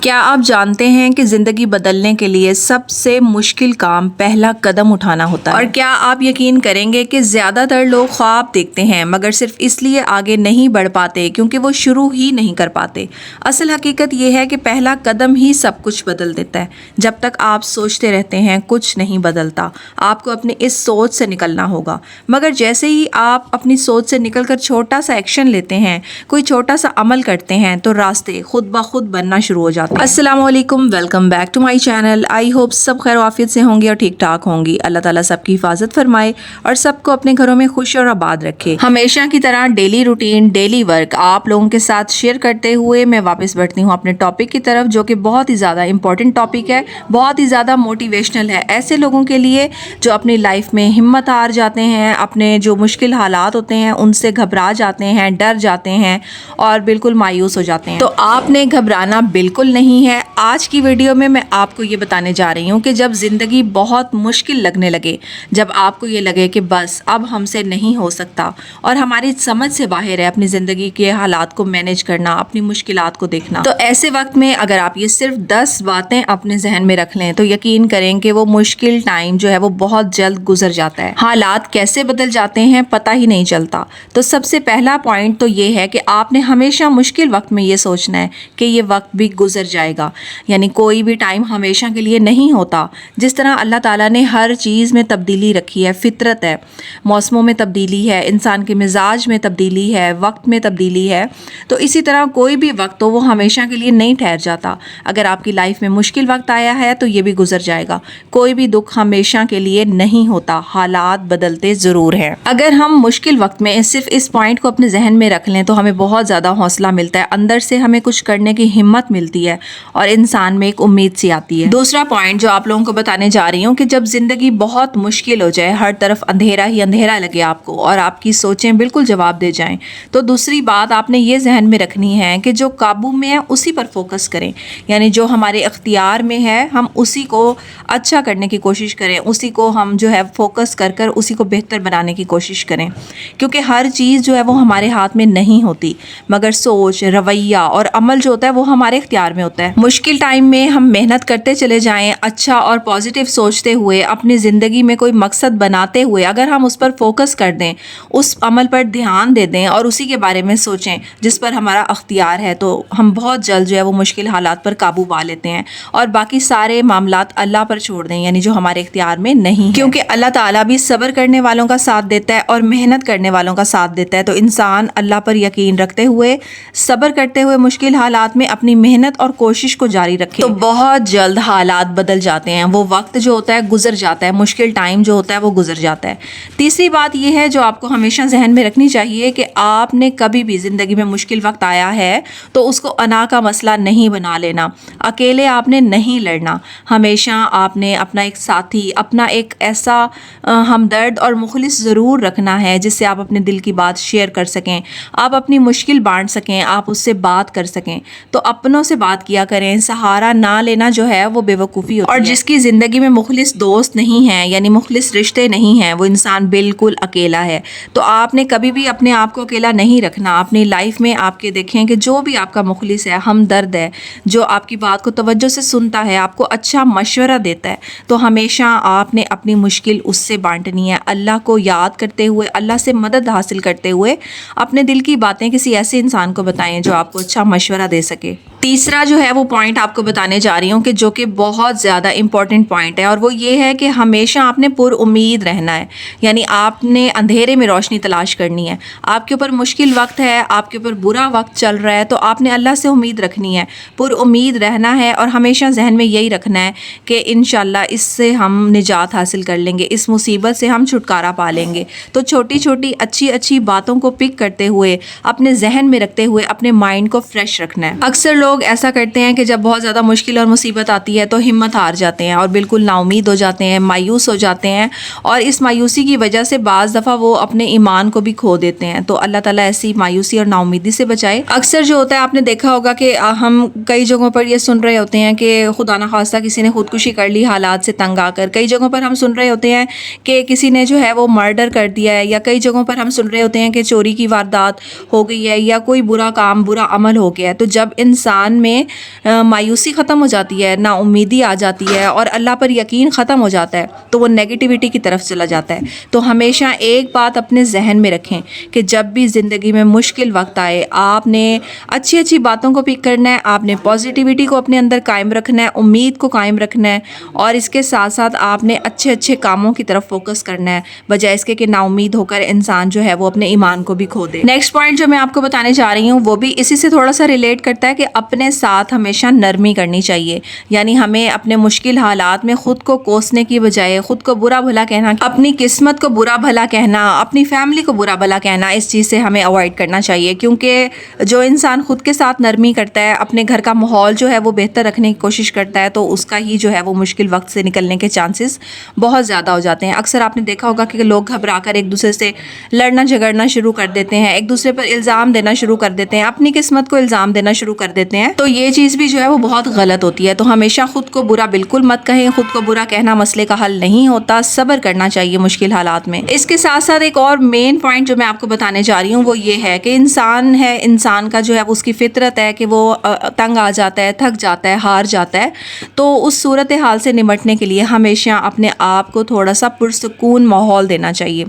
کیا آپ جانتے ہیں کہ زندگی بدلنے کے لیے سب سے مشکل کام پہلا قدم اٹھانا ہوتا ہے؟ اور کیا آپ یقین کریں گے کہ زیادہ تر لوگ خواب دیکھتے ہیں مگر صرف اس لیے آگے نہیں بڑھ پاتے کیونکہ وہ شروع ہی نہیں کر پاتے۔ اصل حقیقت یہ ہے کہ پہلا قدم ہی سب کچھ بدل دیتا ہے۔ جب تک آپ سوچتے رہتے ہیں کچھ نہیں بدلتا۔ آپ کو اپنی اس سوچ سے نکلنا ہوگا، مگر جیسے ہی آپ اپنی سوچ سے نکل کر چھوٹا سا ایکشن لیتے ہیں، کوئی چھوٹا سا عمل کرتے ہیں، تو راستے خود بخود بننا شروع ہو جاتے ہیں۔ السلام علیکم، welcome back to my channel. I hope سب خیر وعافیت سے ہوں گے اور ٹھیک ٹھاک ہوں گی۔ اللہ تعالیٰ سب کی حفاظت فرمائے اور سب کو اپنے گھروں میں خوش اور آباد رکھے۔ ہمیشہ کی طرح ڈیلی روٹین، ڈیلی ورک آپ لوگوں کے ساتھ شیئر کرتے ہوئے میں واپس بڑھتی ہوں اپنے ٹاپک کی طرف، جو کہ بہت ہی زیادہ امپورٹنٹ ٹاپک ہے، بہت ہی زیادہ موٹیویشنل ہے ایسے لوگوں کے لیے جو اپنی لائف میں ہمت ہار جاتے ہیں، اپنے جو مشکل حالات ہوتے ہیں ان سے گھبرا جاتے ہیں، ڈر جاتے ہیں اور بالکل مایوس ہو جاتے ہیں۔ تو آپ نے گھبرانا بالکل نہیں ہے۔ آج کی ویڈیو میں آپ کو یہ بتانے جا رہی ہوں کہ جب زندگی بہت مشکل لگنے لگے، جب آپ کو یہ لگے کہ بس اب ہم سے نہیں ہو سکتا اور ہماری سمجھ سے باہر ہے اپنی زندگی کے حالات کو مینیج کرنا، اپنی مشکلات کو دیکھنا، تو ایسے وقت میں اگر آپ یہ صرف 10 باتیں اپنے ذہن میں رکھ لیں تو یقین کریں کہ وہ مشکل ٹائم جو ہے وہ بہت جلد گزر جاتا ہے۔ حالات کیسے بدل جاتے ہیں پتہ ہی نہیں چلتا۔ تو سب سے پہلا پوائنٹ تو یہ ہے کہ آپ نے ہمیشہ مشکل وقت میں یہ سوچنا ہے کہ یہ وقت بھی گزر جائے گا، یعنی کوئی بھی ٹائم ہمیشہ کے لیے نہیں ہوتا۔ جس طرح اللہ تعالیٰ نے ہر چیز میں تبدیلی رکھی ہے، فطرت ہے، موسموں میں تبدیلی ہے، انسان کے مزاج میں تبدیلی ہے، وقت میں تبدیلی ہے، تو اسی طرح کوئی بھی وقت تو وہ ہمیشہ کے لیے نہیں ٹھہر جاتا۔ اگر آپ کی لائف میں مشکل وقت آیا ہے تو یہ بھی گزر جائے گا۔ کوئی بھی دکھ ہمیشہ کے لیے نہیں ہوتا، حالات بدلتے ضرور ہیں۔ اگر ہم مشکل وقت میں صرف اس پوائنٹ کو اپنے ذہن میں رکھ لیں تو ہمیں بہت زیادہ حوصلہ ملتا ہے، اندر سے ہمیں کچھ کرنے کی ہمت ملتی ہے اور انسان میں ایک امید سی آتی ہے۔ دوسرا پوائنٹ جو آپ لوگوں کو بتانے جا رہی ہوں کہ جب زندگی بہت مشکل ہو جائے، ہر طرف اندھیرا ہی اندھیرا لگے آپ کو اور آپ کی سوچیں بالکل جواب دے جائیں، تو دوسری بات آپ نے یہ ذہن میں رکھنی ہے کہ جو قابو میں ہے اسی پر فوکس کریں، یعنی جو ہمارے اختیار میں ہے ہم اسی کو اچھا کرنے کی کوشش کریں، اسی کو ہم جو ہے فوکس کر کر اسی کو بہتر بنانے کی کوشش کریں، کیونکہ ہر چیز جو ہے وہ ہمارے ہاتھ میں نہیں ہوتی، مگر سوچ، رویہ اور عمل جو ہوتا ہے وہ ہمارے اختیار میں ہوتا ہے۔ مشکل ٹائم میں ہم محنت کرتے چلے جائیں، اچھا اور پازیٹیو سوچتے ہوئے، اپنی زندگی میں کوئی مقصد بناتے ہوئے اگر ہم اس پر فوکس کر دیں، اس عمل پر دھیان دے دیں اور اسی کے بارے میں سوچیں جس پر ہمارا اختیار ہے، تو ہم بہت جلد جو ہے وہ مشکل حالات پر قابو پا لیتے ہیں اور باقی سارے معاملات اللہ پر چھوڑ دیں، یعنی جو ہمارے اختیار میں نہیں ہے، کیونکہ اللہ تعالیٰ بھی صبر کرنے والوں کا ساتھ دیتا ہے اور محنت کرنے والوں کا ساتھ دیتا ہے۔ تو انسان اللہ پر یقین رکھتے ہوئے، صبر کرتے ہوئے مشکل حالات میں اپنی محنت اور کوشش کو جاری رکھے تو بہت جلد حالات بدل جاتے ہیں، وہ وقت جو ہوتا ہے گزر جاتا ہے، مشکل ٹائم جو ہوتا ہے وہ گزر جاتا ہے۔ تیسری بات یہ ہے جو آپ کو ہمیشہ ذہن میں رکھنی چاہیے کہ آپ نے کبھی بھی زندگی میں مشکل وقت آیا ہے تو اس کو انا کا مسئلہ نہیں بنا لینا، اکیلے آپ نے نہیں لڑنا، ہمیشہ آپ نے اپنا ایک ساتھی، اپنا ایک ایسا ہمدرد اور مخلص ضرور رکھنا ہے جس سے آپ اپنے دل کی بات شیئر کر سکیں، آپ اپنی مشکل بانٹ سکیں، آپ اس سے بات کر سکیں۔ تو اپنوں سے بات کیا کریں، سہارا نہ لینا جو ہے وہ بے وقوفی ہوتی ہے، اور جس کی زندگی میں مخلص دوست نہیں ہیں، یعنی مخلص رشتے نہیں ہیں، وہ انسان بالکل اکیلا ہے۔ تو آپ نے کبھی بھی اپنے آپ کو اکیلا نہیں رکھنا۔ اپنی لائف میں آپ کے دیکھیں کہ جو بھی آپ کا مخلص ہے، ہمدرد ہے، جو آپ کی بات کو توجہ سے سنتا ہے، آپ کو اچھا مشورہ دیتا ہے، تو ہمیشہ آپ نے اپنی مشکل اس سے بانٹنی ہے، اللہ کو یاد کرتے ہوئے، اللہ سے مدد حاصل کرتے ہوئے اپنے دل کی باتیں کسی ایسے انسان کو بتائیں جو آپ کو اچھا مشورہ دے سکے۔ تیسرا جو ہے وہ پوائنٹ آپ کو بتانے جا رہی ہوں کہ جو کہ بہت زیادہ امپورٹنٹ پوائنٹ ہے، اور وہ یہ ہے کہ ہمیشہ آپ نے پر امید رہنا ہے، یعنی آپ نے اندھیرے میں روشنی تلاش کرنی ہے۔ آپ کے اوپر مشکل وقت ہے، آپ کے اوپر برا وقت چل رہا ہے، تو آپ نے اللہ سے امید رکھنی ہے، پر امید رہنا ہے اور ہمیشہ ذہن میں یہی رکھنا ہے کہ انشاءاللہ اس سے ہم نجات حاصل کر لیں گے، اس مصیبت سے ہم چھٹکارا پا لیں گے۔ تو چھوٹی چھوٹی اچھی اچھی باتوں کو پک کرتے ہوئے، اپنے ذہن میں رکھتے ہوئے اپنے مائنڈ کو فریش رکھنا ہے۔ اکثر لوگ ایسا کرتے ہیں کہ جب بہت زیادہ مشکل اور مصیبت آتی ہے تو ہمت ہار جاتے ہیں اور بالکل نا امید ہو جاتے ہیں، مایوس ہو جاتے ہیں، اور اس مایوسی کی وجہ سے بعض دفعہ وہ اپنے ایمان کو بھی کھو دیتے ہیں۔ تو اللہ تعالیٰ ایسی مایوسی اور نا امیدی سے بچائے۔ اکثر جو ہوتا ہے آپ نے دیکھا ہوگا کہ ہم کئی جگہوں پر یہ سن رہے ہوتے ہیں کہ خدا نخواستہ کسی نے خودکشی کر لی حالات سے تنگ آ کر، کئی جگہوں پر ہم سن رہے ہوتے ہیں کہ کسی نے جو ہے وہ مرڈر کر دیا ہے، یا کئی جگہوں پر ہم سن رہے ہوتے ہیں کہ چوری کی واردات ہو گئی ہے یا کوئی برا کام، برا عمل ہو گیا ہے۔ تو جب انسان میں مایوسی ختم ہو جاتی ہے، نا امیدی آ جاتی ہے اور اللہ پر یقین ختم ہو جاتا ہے تو وہ نیگیٹیوٹی کی طرف چلا جاتا ہے۔ تو ہمیشہ ایک بات اپنے ذہن میں رکھیں کہ جب بھی زندگی میں مشکل وقت آئے آپ نے اچھی اچھی باتوں کو پک کرنا ہے، آپ نے پازیٹیوٹی کو اپنے اندر قائم رکھنا ہے، امید کو قائم رکھنا ہے، اور اس کے ساتھ ساتھ آپ نے اچھے اچھے کاموں کی طرف فوکس کرنا ہے، بجائے اس کے کہ نا امید ہو کر انسان جو ہے وہ اپنے ایمان کو بھی کھو دے۔ نیکسٹ پوائنٹ جو میں آپ کو بتانے جا رہی ہوں وہ بھی اسی سے تھوڑا سا ریلیٹ کرتا ہے کہ اپنے ساتھ ہمیشہ نرمی کرنی چاہیے، یعنی ہمیں اپنے مشکل حالات میں خود کو کوسنے کی بجائے خود کو برا بھلا کہنا، اپنی قسمت کو برا بھلا کہنا، اپنی فیملی کو برا بھلا کہنا، اس چیز سے ہمیں اوائڈ کرنا چاہیے، کیونکہ جو انسان خود کے ساتھ نرمی کرتا ہے، اپنے گھر کا ماحول جو ہے وہ بہتر رکھنے کی کوشش کرتا ہے، تو اس کا ہی جو ہے وہ مشکل وقت سے نکلنے کے چانسز بہت زیادہ ہو جاتے ہیں۔ اکثر آپ نے دیکھا ہوگا کہ لوگ گھبرا کر ایک دوسرے سے لڑنا جھگڑنا شروع کر دیتے ہیں، ایک دوسرے پر الزام دینا شروع کر دیتے ہیں، اپنی قسمت کو الزام دینا شروع کر دیتے ہیں، تو یہ چیز بھی جو ہے وہ بہت غلط ہوتی ہے۔ تو ہمیشہ خود کو برا بالکل مت کہیں، خود کو برا کہنا مسئلے کا حل نہیں ہوتا، صبر کرنا چاہیے مشکل حالات میں۔ اس کے ساتھ ساتھ ایک اور مین پوائنٹ جو میں آپ کو بتانے جا رہی ہوں وہ یہ ہے کہ انسان کا جو ہے اس کی فطرت ہے کہ وہ تنگ آ جاتا ہے، تھک جاتا ہے، ہار جاتا ہے، تو اس صورتحال سے نمٹنے کے لیے ہمیشہ اپنے آپ کو تھوڑا سا پرسکون ماحول دینا چاہیے۔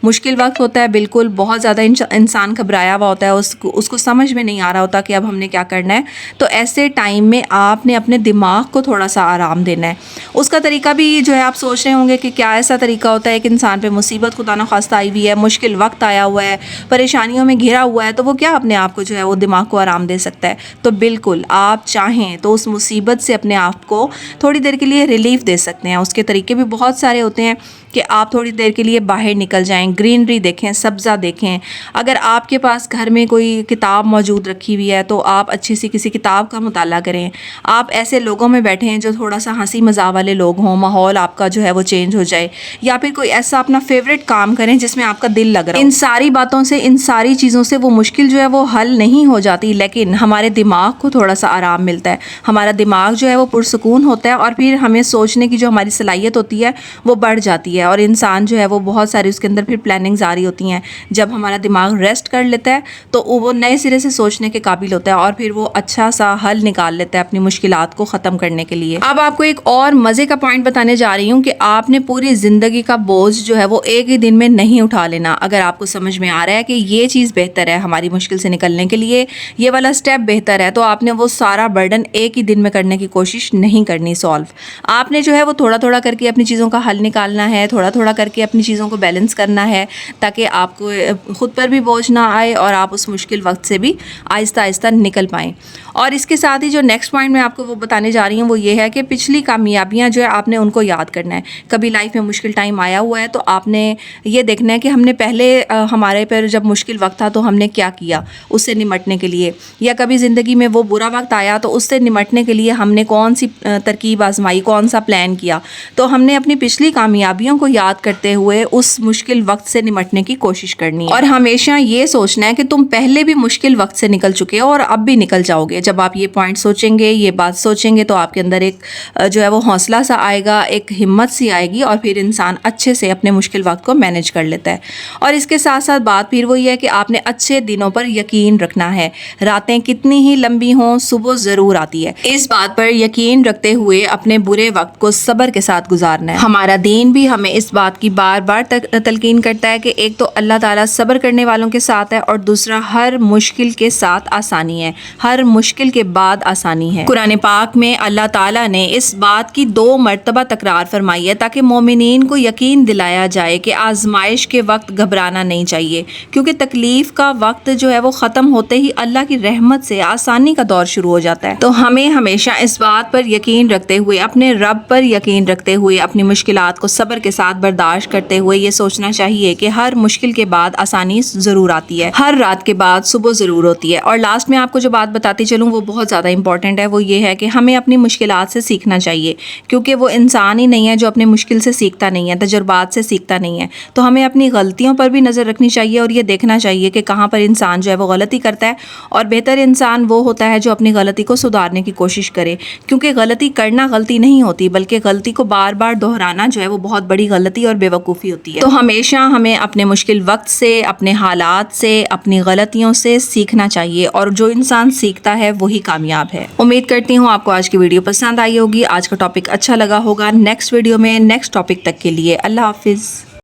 مشکل وقت ہوتا ہے، بالکل بہت زیادہ انسان گھبرایا ہوا ہوتا ہے، اس کو سمجھ میں نہیں آ رہا ہوتا کہ اب ہم نے کیا کرنا ہے، تو ایسے ٹائم میں آپ نے اپنے دماغ کو تھوڑا سا آرام دینا ہے۔ اس کا طریقہ بھی جو ہے آپ سوچ رہے ہوں گے کہ کیا ایسا طریقہ ہوتا ہے کہ انسان پہ مصیبت خدا نخواستہ آئی ہوئی ہے، مشکل وقت آیا ہوا ہے، پریشانیوں میں گھرا ہوا ہے، تو وہ کیا اپنے آپ کو جو ہے وہ دماغ کو آرام دے سکتا ہے؟ تو بالکل آپ چاہیں تو اس مصیبت سے اپنے آپ کو تھوڑی دیر کے لیے ریلیف دے سکتے ہیں۔ اس کے طریقے بھی بہت سارے ہوتے ہیں کہ آپ تھوڑی دیر کے لیے باہر نکل جائیں، گرینری دیکھیں، سبزہ دیکھیں۔ اگر آپ کے پاس گھر میں کوئی کتاب موجود رکھی ہوئی ہے تو آپ اچھی سی کسی کتاب کا مطالعہ کریں۔ آپ ایسے لوگوں میں بیٹھیں جو تھوڑا سا ہنسی مذاق والے لوگ ہوں، ماحول آپ کا جو ہے وہ چینج ہو جائے، یا پھر کوئی ایسا اپنا فیوریٹ کام کریں جس میں آپ کا دل لگ رہا ہو۔ ان ساری باتوں سے، ان ساری چیزوں سے وہ مشکل جو ہے وہ حل نہیں ہو جاتی، لیکن ہمارے دماغ کو تھوڑا سا آرام ملتا ہے، ہمارا دماغ جو ہے وہ پرسکون ہوتا ہے، اور پھر ہمیں سوچنے کی جو ہماری صلاحیت ہوتی ہے وہ بڑھ جاتی ہے، اور انسان جو ہے وہ بہت ساری اس کے اندر پھر پلاننگز آ رہی ہوتی ہیں۔ جب ہمارا دماغ ریسٹ کر لیتا ہے تو وہ نئے سرے سے سوچنے کے قابل ہوتا ہے، اور پھر وہ اچھا سا حل نکال لیتا ہے اپنی مشکلات کو ختم کرنے کے لیے۔ اب آپ کو ایک اور مزے کا پوائنٹ بتانے جا رہی ہوں کہ آپ نے پوری زندگی کا بوجھ جو ہے وہ ایک ہی دن میں نہیں اٹھا لینا۔ اگر آپ کو سمجھ میں آ رہا ہے کہ یہ چیز بہتر ہے ہماری مشکل سے نکلنے کے لیے، یہ والا سٹیپ بہتر ہے، تو آپ نے وہ سارا برڈن ایک ہی دن میں کرنے کی کوشش نہیں کرنی سالو۔ آپ نے جو ہے وہ تھوڑا تھوڑا کر کے اپنی چیزوں کا حل نکالنا ہے، تھوڑا تھوڑا کر کے اپنی چیزوں کو بیلنس کرنا ہے، تاکہ آپ کو خود پر بھی بوجھ نہ آئے اور آپ اس مشکل وقت سے بھی آہستہ آہستہ نکل پائیں۔ اور اس کے ساتھ ہی جو نیکسٹ پوائنٹ میں آپ کو وہ بتانے جا رہی ہوں وہ یہ ہے کہ پچھلی کامیابیاں جو ہے آپ نے ان کو یاد کرنا ہے۔ کبھی لائف میں مشکل ٹائم آیا ہوا ہے تو آپ نے یہ دیکھنا ہے کہ ہم نے پہلے ہمارے پر جب مشکل وقت تھا تو ہم نے کیا کیا اس سے نمٹنے کے لیے، یا کبھی زندگی میں وہ برا وقت آیا تو اس سے نمٹنے کے لیے ہم نے کون سی ترکیب آزمائی، کون سا پلان کیا۔ تو ہم نے اپنی پچھلی کامیابیوں کو یاد کرتے ہوئے اس مشکل وقت سے نمٹنے کی کوشش کرنی ہے، اور ہمیشہ یہ سوچنا ہے کہ تم پہلے بھی مشکل وقت سے نکل چکے ہو اور اب بھی نکل جاؤ گے۔ جب آپ یہ پوائنٹ سوچیں گے، یہ بات سوچیں گے، تو آپ کے اندر ایک جو ہے وہ حوصلہ سا آئے گا، ایک ہمت سی آئے گی، اور پھر انسان اچھے سے اپنے مشکل وقت کو مینج کر لیتا ہے۔ اور اس کے ساتھ ساتھ بات پھر وہی ہے کہ آپ نے اچھے دنوں پر یقین رکھنا ہے۔ راتیں کتنی ہی لمبی ہوں، صبح ضرور آتی ہے۔ اس بات پر یقین رکھتے ہوئے اپنے برے وقت کو صبر کے ساتھ گزارنا ہے۔ ہمارا دین بھی ہمیں اس بات کی بار بار تلقین کرتا ہے کہ ایک تو اللہ تعالیٰ صبر کرنے والوں کے ساتھ ہے، اور دوسرا ہر مشکل کے ساتھ آسانی ہے، ہر مشکل کے بعد آسانی ہے۔ قرآن پاک میں اللہ تعالیٰ نے اس بات کی 2 مرتبہ تکرار فرمائی ہے تاکہ مومنین کو یقین دلایا جائے کہ آزمائش کے وقت گھبرانا نہیں چاہیے، کیونکہ تکلیف کا وقت جو ہے وہ ختم ہوتے ہی اللہ کی رحمت سے آسانی کا دور شروع ہو جاتا ہے۔ تو ہمیں ہمیشہ اس بات پر یقین رکھتے ہوئے، اپنے رب پر یقین رکھتے ہوئے، اپنی مشکلات کو صبر کے ساتھ برداشت کرتے ہوئے یہ سوچنا چاہیے کہ ہر مشکل کے بعد آسانی ضرور آتی ہے، ہر رات کے بعد صبح ضرور ہوتی ہے۔ اور لاسٹ میں آپ کو جو بات بتاتی چلوں وہ بہت زیادہ امپورٹنٹ ہے، وہ یہ ہے کہ ہمیں اپنی مشکلات سے سیکھنا چاہیے، کیونکہ وہ انسان ہی نہیں ہے جو اپنے مشکل سے سیکھتا نہیں ہے، تجربات سے سیکھتا نہیں ہے۔ تو ہمیں اپنی غلطیوں پر بھی نظر رکھنی چاہیے، اور یہ دیکھنا چاہیے کہ کہاں پر انسان جو ہے وہ غلطی کرتا ہے، اور بہتر انسان وہ ہوتا ہے جو اپنی غلطی کو سدھارنے کی کوشش کرے، کیونکہ غلطی کرنا غلطی نہیں ہوتی، بلکہ غلطی کو بار بار دہرانا جو ہے وہ بہت بڑی غلطی اور بے وقوفی ہوتی ہے۔ تو ہمیشہ ہمیں اپنے مشکل وقت سے، اپنے حالات سے، اپنی غلطیوں سے سیکھنا چاہیے، اور جو انسان سیکھتا ہے وہی کامیاب ہے۔ امید کرتی ہوں آپ کو آج کی ویڈیو پسند آئی ہوگی، آج کا ٹاپک اچھا لگا ہوگا۔ نیکسٹ ویڈیو میں نیکسٹ ٹاپک تک کے لیے اللہ حافظ۔